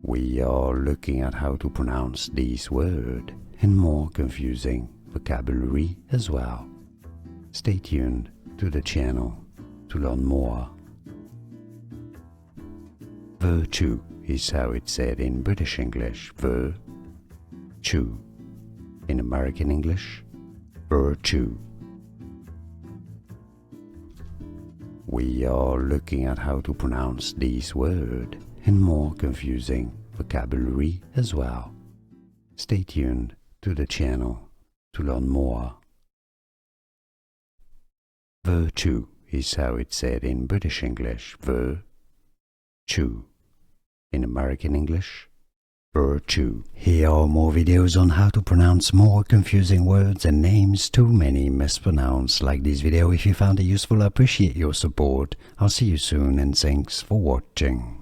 We are looking at how to pronounce these words and more confusing vocabulary as well. Stay tuned to the channel to learn more. Virtue is how it's said in British English. Virtue. In American English, virtue. We are looking at how to pronounce these words and more confusing vocabulary as well. Stay tuned to the channel to learn more. Virtue is how it's said in British English. Virtue. In American English, virtue. Here are more videos on how to pronounce more confusing words and names too many mispronounced. Like this video if you found it useful. I appreciate your support. I'll see you soon and thanks for watching.